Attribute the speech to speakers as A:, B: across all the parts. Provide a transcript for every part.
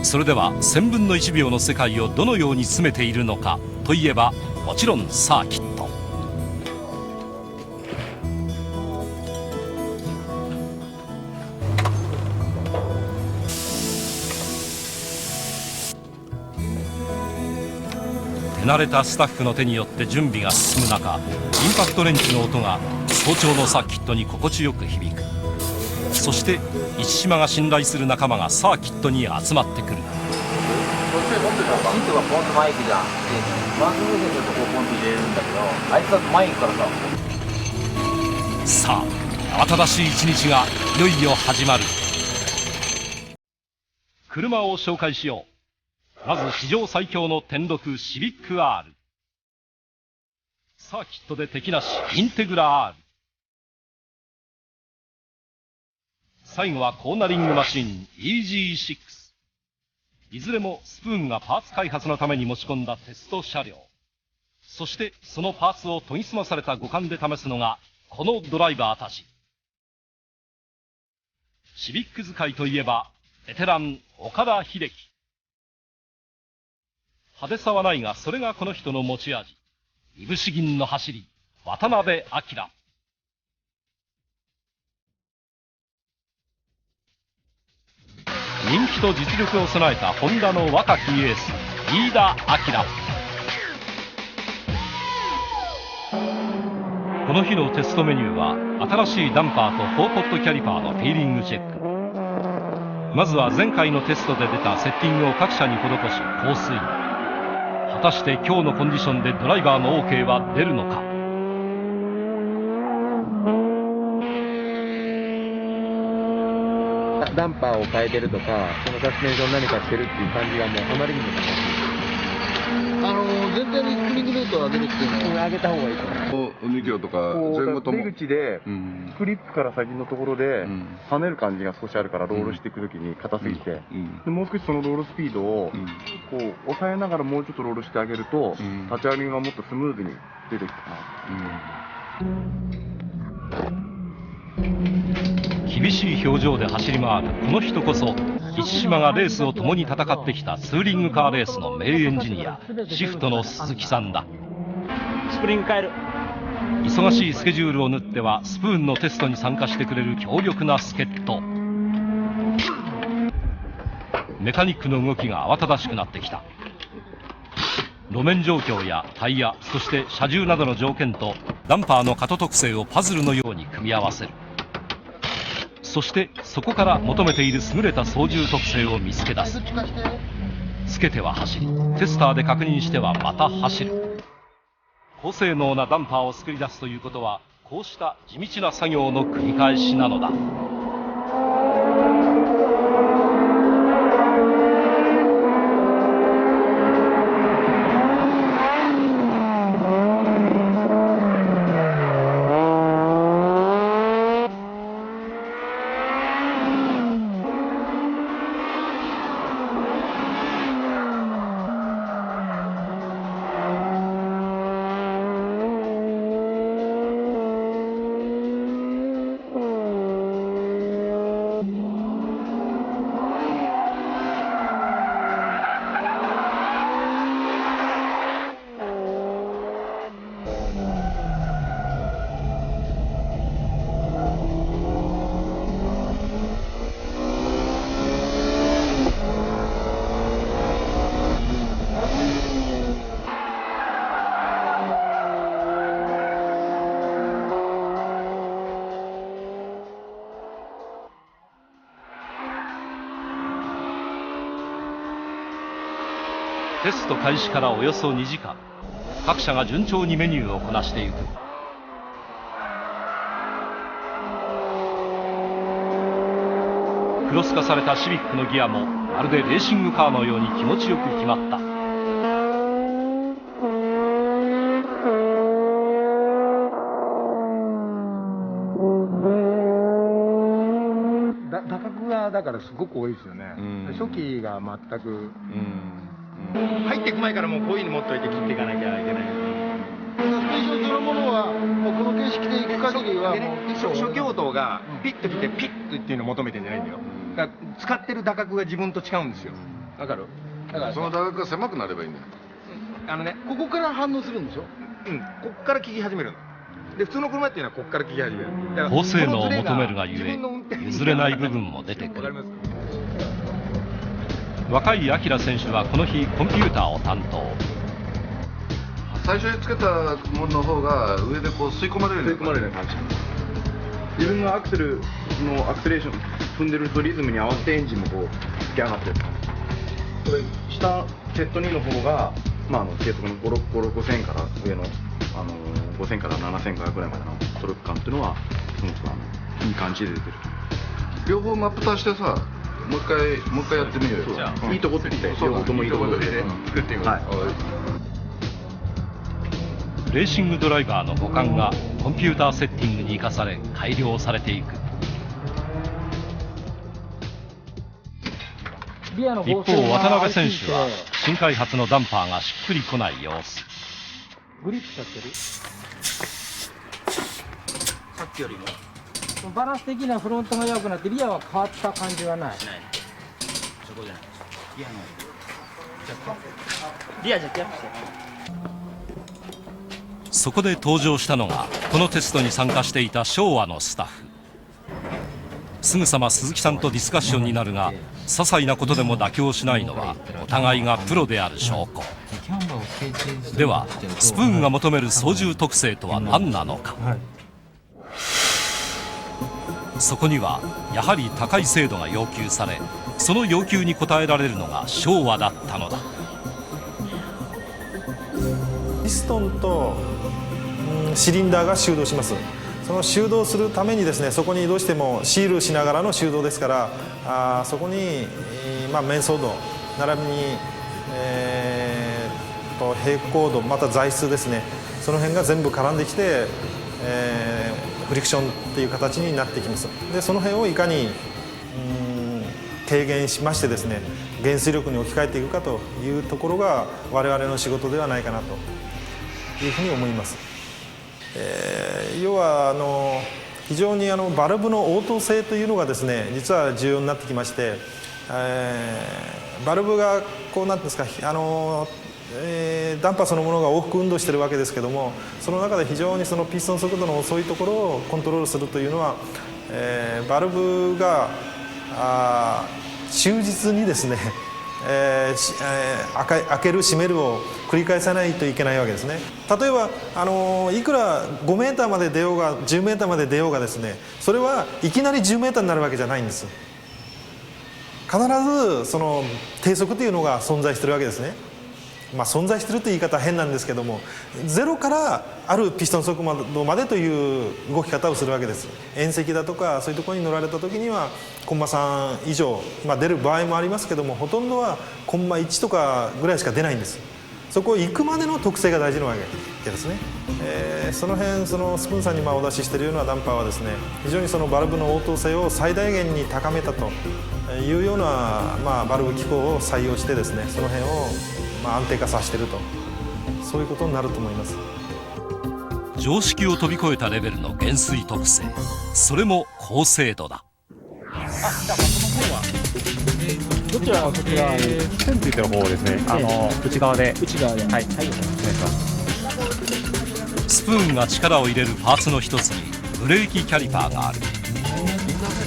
A: それでは1000分の1秒の世界をどのように進めているのかといえば、もちろんサーキット。手慣れたスタッフの手によって準備が進む中、インパクトレンチの音が早朝のサーキットに心地よく響く。そして一島が信頼する仲間がサーキットに集まってくる。
B: ヒントがポンとマイクじゃん。マンスムーセンとこうポンと入れるんだけど、あいつだとマイクからさ。
A: さあ、慌ただしい一日がいよいよ始まる。車を紹介しよう。まず史上最強の天禄シビック R。サーキットで敵なしインテグラ R。最後はコーナリングマシン EG6。いずれもスプーンがパーツ開発のために持ち込んだテスト車両。そしてそのパーツを研ぎ澄まされた五感で試すのがこのドライバーたち。シビック使いといえばベテラン岡田秀樹。派手さはないがそれがこの人の持ち味。いぶし銀の走り渡辺明。人気と実力を備えたホンダの若きエース飯田明。この日のテストメニューは新しいダンパーと4ポットキャリパーのフィーリングチェック。まずは前回のテストで出たセッティングを各社に施しコースイン。果たして今日のコンディションでドライバーの OK は出るのか。
C: ダンパーを変えてるとか、そのサスペンション何かしてるっていう感じがもうあまりにもなかった。
D: 全体にスプリングルートを上げるっていうのを
C: 上げた方がいいと思う。
E: 2キロとか前後とも
C: 出口で、クリップから先のところで、跳ねる感じが少しあるからロールしていくときに硬すぎて、でもう少しそのロールスピードを、こう抑えながらもうちょっとロールしてあげると、立ち上がりがもっとスムーズに出てきた
A: 厳しい表情で走り回るこの人こそ、一島がレースを共に戦ってきたツーリングカーレースの名エンジニア、シフトの鈴木さんだ。
B: スプリング変える。
A: 忙しいスケジュールを縫ってはスプーンのテストに参加してくれる強力な助っ人。メカニックの動きが慌ただしくなってきた。路面状況やタイヤ、そして車重などの条件とダンパーの過渡特性をパズルのように組み合わせる。そしてそこから求めている優れた操縦特性を見つけ出す。つけては走り、テスターで確認してはまた走る。高性能なダンパーを作り出すということは、こうした地道な作業の繰り返しなのだ。テスト開始からおよそ2時間、各社が順調にメニューをこなしていく。クロス化されたシビックのギアもまるでレーシングカーのように気持ちよく決まった。
C: 打角がだからすごく多いですよね。初期が全く、入っていく前からもうこういうの持っといて切っていかなきゃいけない。
D: サスペンションそのものはもうこの形式でいく限りはもう
C: 初期応答がピッと来てピッとっていうのを求めてんじゃないんだよ。だから使ってる打角が自分と違うんですよ。
B: わかる？だから
E: その打楽が狭くなればいいんだよ。
D: ここから反応するんでしょ。
F: こっから効き始めるの。で、普通の車っていうのはこっから効き始める。だから
A: 高性能を求めるがゆ
F: 自
A: え
F: 分の運転に
A: 譲れない部分も出てくる。
F: わかります？
A: 若い明選手はこの日コンピューターを担当。
E: 最初につけたものの方が上でこう吸い込まれるような感じ。
C: 自分のアクセルのアクセレーション踏んでるとリズムに合わせてエンジンもこう突き上がってる感じ。これ下セット2の方が、計測の5000から上の、5000から7500ぐらいまでのトルク感っていうのはすごくいい感じで出てる。
E: 両方真っ蓋してさ、もう一回やってみようよ。
C: じゃあいいとこって両方ともいいところで
F: 作っていこう。
C: はい。
A: レーシングドライバーの五感がコンピューターセッティングに生かされ改良されていく。一方渡辺選手は新開発のダンパーがしっくりこない様子。
B: グリップ立ってる？さっきよりもバランス的にはフロントが弱くなってリアは変わった感じはない。ない。そこじゃない。リアの。リアじゃキャップして。
A: そこで登場したのがこのテストに参加していた昭和のスタッフ。すぐさま鈴木さんとディスカッションになるが、些細なことでも妥協しないのはお互いがプロである証拠。ではスプーンが求める操縦特性とは何なのか。そこにはやはり高い精度が要求され、その要求に応えられるのが昭和だったのだ。
G: ピストンとシリンダーが収動します。その収動するためにですね、そこにどうしてもシールしながらの収動ですから、そこに、面相度並びに、平行度また材質ですね、その辺が全部絡んできて、フリクションっていう形になってきます。でその辺をいかに軽減しましてですね、減衰力に置き換えていくかというところが我々の仕事ではないかなというふうに思います。要は非常にバルブの応答性というのがですね、実は重要になってきまして、バルブがこうなんていうんですか、ダンパーそのものが往復運動しているわけですけども、その中で非常にそのピストン速度の遅いところをコントロールするというのは、バルブが忠実にですね、開ける閉めるを繰り返さないといけないわけですね。例えばいくら5メーターまで出ようが10メーターまで出ようがですね、それはいきなり10メーターになるわけじゃないんです。必ずその低速というのが存在しているわけですね。存在しているという言い方は変なんですけども、ゼロからあるピストン速度までという動き方をするわけです。縁石だとかそういうところに乗られた時にはコンマ3以上、出る場合もありますけども、ほとんどはコンマ1とかぐらいしか出ないんです。そこを行くまでの特性が大事なわけですね。その辺そのスプーンさんにお出ししているようなダンパーはですね、非常にそのバルブの応答性を最大限に高めたというような、バルブ機構を採用してですね、その辺を安定化させていると、そういうことになると思います。
A: 常識を飛び越えたレベルの減衰特性、それも高精度だ。
B: どちらがそちらに
H: 線ついてる方ですね。内側で。
B: 内側で。はい。お願いします。
A: スプーンが力を入れるパーツの一つにブレーキキャリパーがある。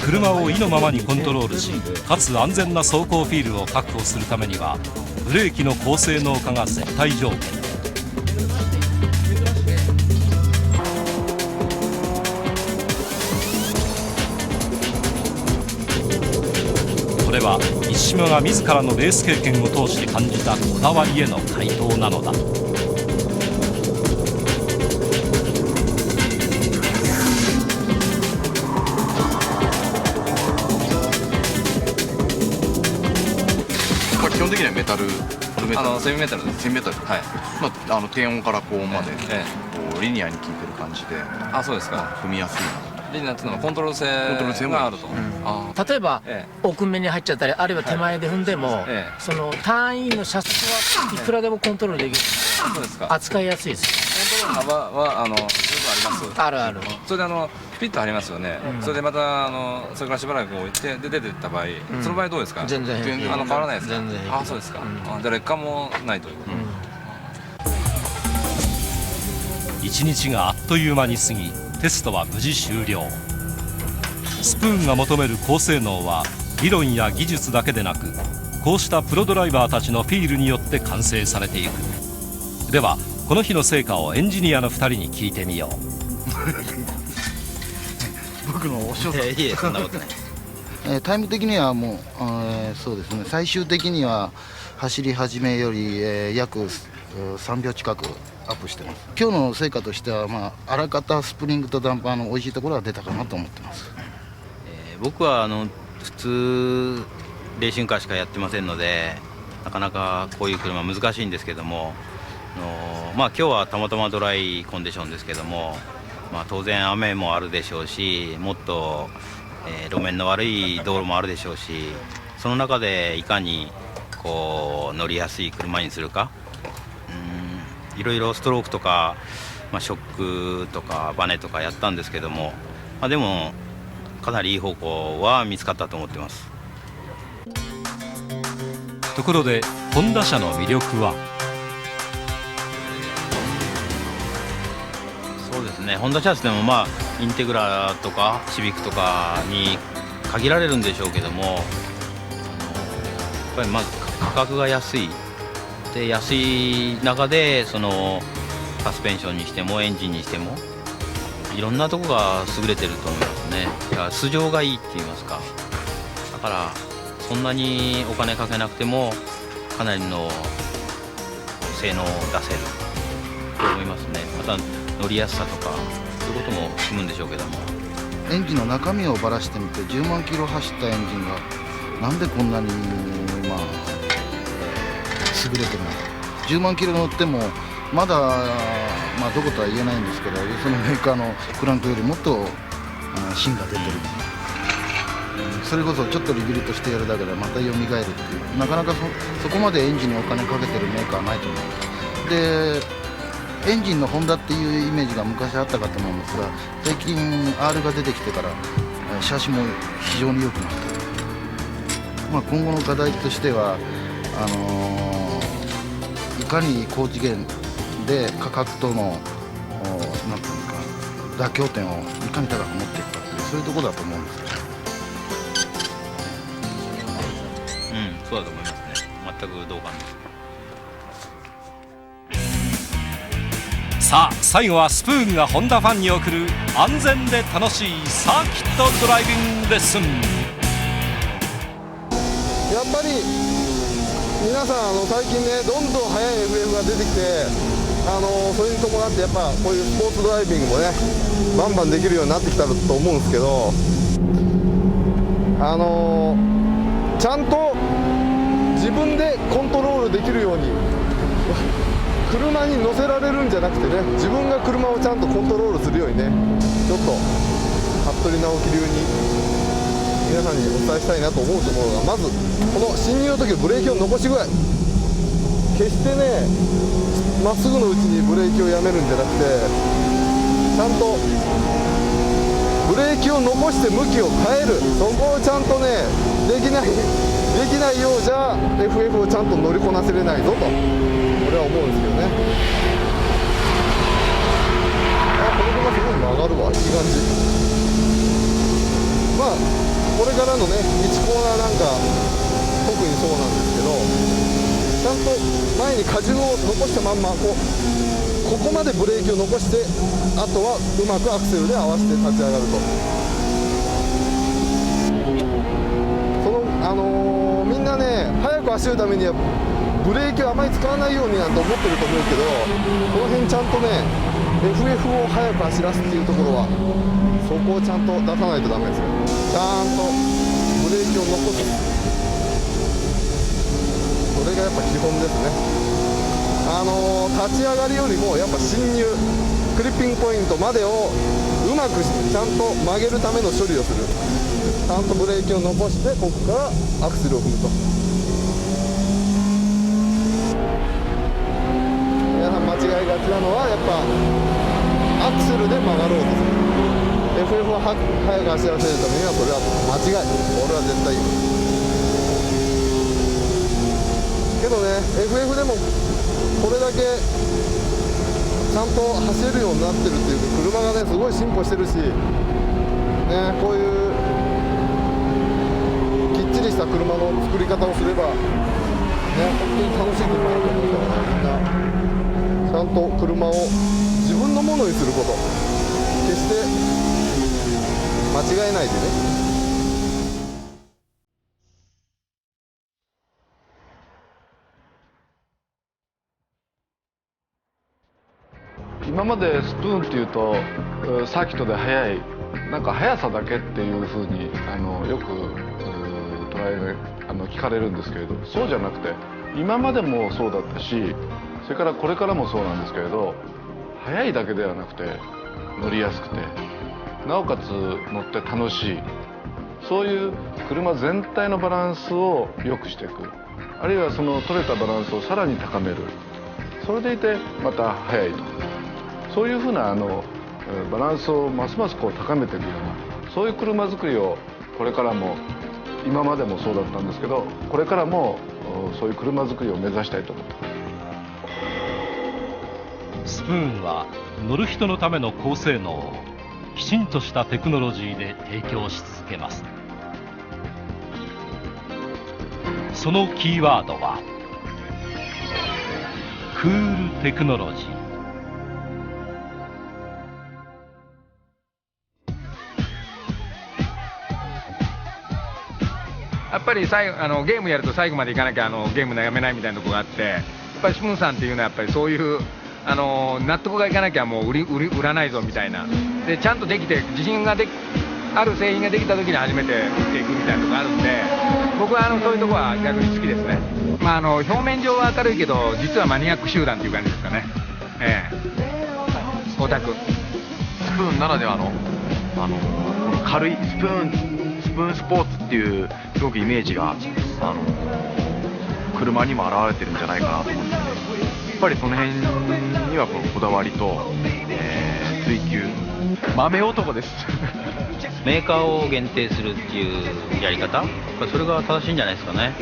A: 車を意のままにコントロールし、かつ安全な走行フィールを確保するためにはブレーキの高性能化が絶対条件。これは一島が自らのレース経験を通して感じたこだわりへの回答なのだ。
E: 基本的にはメタル、
F: セミメタルです。
E: セミメタル。
F: はい。
E: 低音から高音まで、こうリニアに効いてる感じで、
F: そうですか。
E: 踏みやすい。
F: リニアっていうのはコントロール性があると。
B: 例えば奥目に入っちゃったり、あるいは手前で踏んでも、その単位の車速はいくらでもコントロールできる。
F: そうですか。
B: 扱いやすいです。
F: コントロール幅は十分あ
I: あります。
B: あるある。
I: それでピッと張りますよね。それでまたそれからしばらく置いてで出てった場合、その場合どうですか。
B: 全然
I: 変わらないですか。
B: 全然
I: あ、そうですか。じゃあ劣化もないということ。
A: 一日があっという間に過ぎ、テストは無事終了。スプーンが求める高性能は理論や技術だけでなく、こうしたプロドライバーたちのフィールによって完成されていく。ではこの日の成果をエンジニアの2人に聞いてみよう。
D: 僕のお師匠さん。
B: いえ、そんなことない。
D: タイム的にはもう、そうですね、最終的には走り始めより、約3秒近くアップしてます。今日の成果としては、あらかたスプリングとダンパーの美味しいところは出たかなと思ってます。
J: 僕は普通レーシングカーしかやってませんので、なかなかこういう車難しいんですけども、今日はたまたまドライコンディションですけども、当然雨もあるでしょうし、もっと、路面の悪い道路もあるでしょうし、その中でいかにこう乗りやすい車にするか、いろいろストロークとか、ショックとかバネとかやったんですけども、でもかなりいい方向は見つかったと思ってます。
A: ところでホンダ車の魅力は。
J: そうですね、ホンダシャツでもインテグラとかシビックとかに限られるんでしょうけども、やっぱりまず価格が安いで、安い中でそのサスペンションにしてもエンジンにしてもいろんなとこが優れてると思いますね。だから素性がいいって言いますか、だからそんなにお金かけなくてもかなりの性能を出せると思いますね。また乗りやすさとかそういうことも済むんでしょうけども、
D: エンジンの中身をばらしてみて、10万キロ走ったエンジンがなんでこんなに優れてるのか。10万キロ乗ってもまだ、どことは言えないんですけど、そのメーカーのクランクよりもっと芯が出てる。それこそちょっとリビルトしてやるだけでまた蘇るっていう、なかなかそこまでエンジンにお金かけてるメーカーはないと思います。でエンジンのホンダっていうイメージが昔あったかと思うんですが、最近 R が出てきてからシャシも非常に良くなった。今後の課題としては、いかに高次元で価格とのなんていうか妥協点をいかに高く持っていくかっていう、そういうところだと思うんですよ。
J: そうだと思いますね。全く同感です。
A: さあ最後はスプーンがホンダファンに送る安全で楽しいサーキットドライビングレッスン。
K: やっぱり皆さん最近ね、どんどん速い FF が出てきて、それに伴ってやっぱこういうスポーツドライビングもねバンバンできるようになってきたと思うんですけど、ちゃんと自分でコントロールできるように車に乗せられるんじゃなくてね、自分が車をちゃんとコントロールするようにね、ちょっと服部直樹流に皆さんにお伝えしたいなと思うところが、まずこの進入の時のブレーキを残し具合、決してねまっすぐのうちにブレーキをやめるんじゃなくて、ちゃんとブレーキを残して向きを変える、そこをちゃんとねできないようじゃ FF をちゃんと乗りこなせれないぞと、俺は思うんですけどね。この車すごい曲がるわ、いい感じ。これからのね1コーナーなんか特にそうなんですけど、ちゃんと前に荷重を残したまんまここまでブレーキを残して、あとはうまくアクセルで合わせて立ち上がると。みんなね速く走るためにはブレーキをあまり使わないようになんて思ってると思うけど、この辺ちゃんとね FF を速く走らすっていうところはそこをちゃんと出さないとダメですよ。ちゃんとブレーキを残す、それがやっぱ基本ですね。立ち上がりよりもやっぱ進入クリッピングポイントまでをうまくちゃんと曲げるための処理をする、ちゃんとブレーキを残してここからアクセルを踏むと。皆さん間違いがちなのはやっぱアクセルで曲がろうとする。 FF を速く走らせるためにはそれは間違い。俺は絶対言うけどね、 FF でもこれだけちゃんと走れるようになってるっていう車がねすごい進歩してるし、ね、こういうきっちりした車の作り方をすれば、ね、本当に楽しい車だと思うからね、みんなちゃんと車を自分のものにすること、決して間違えないでね。
E: 今までスプーンっていうとサーキットで速い、なんか速さだけっていうふうによく聞かれるんですけれど、そうじゃなくて今までもそうだったし、それからこれからもそうなんですけれど、速いだけではなくて乗りやすくて、なおかつ乗って楽しい、そういう車全体のバランスを良くしていく、あるいはその取れたバランスをさらに高める、それでいてまた速いと、そういうふうなバランスをますますこう高めていくような、そういう車作りをこれからも、今までもそうだったんですけど、これからもそういう車作りを目指したいと思ってます。
A: スプーンは乗る人のための高性能をきちんとしたテクノロジーで提供し続けます。そのキーワードはクールテクノロジー。
F: やっぱりゲームやると最後までいかなきゃゲームやめないみたいなところがあって、やっぱりシムーンさんっていうのはやっぱりそういう納得がいかなきゃもう売らないぞみたいなで、ちゃんとできて自信がある製品ができた時に初めて売っていくみたいなところがあるんで、僕はそういうところは逆に好きですね。まあ表面上は明るいけど実はマニアック集団っていう感じですかね。オタク。
L: スプーンならではのこの軽いスプーンスポーツっていうすごくイメージが車にも表れてるんじゃないかなと思って、やっぱりその辺にはこのこだわりと、追求、豆男です
J: メーカーを限定するっていうやり方、やっぱりそれが正しいんじゃないですかね。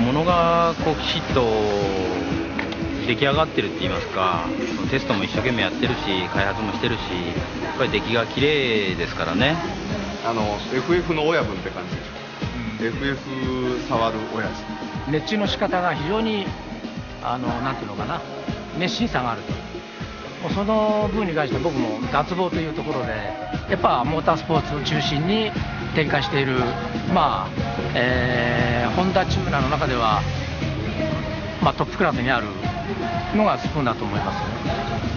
J: 物がこうきちっと出来上がってるって言いますか、テストも一生懸命やってるし開発もしてるし、やっぱり出来が綺麗ですからね。
E: FF の親分って感じです。FF 触る親父。
B: 熱中の仕方が非常になんていうのかな、熱心さがあると。もうその分に関して僕も脱帽というところで、やっぱモータースポーツを中心に展開している、まあホンダチームの中では、まあ、トップクラスにあるのがスプーンだと思いますね。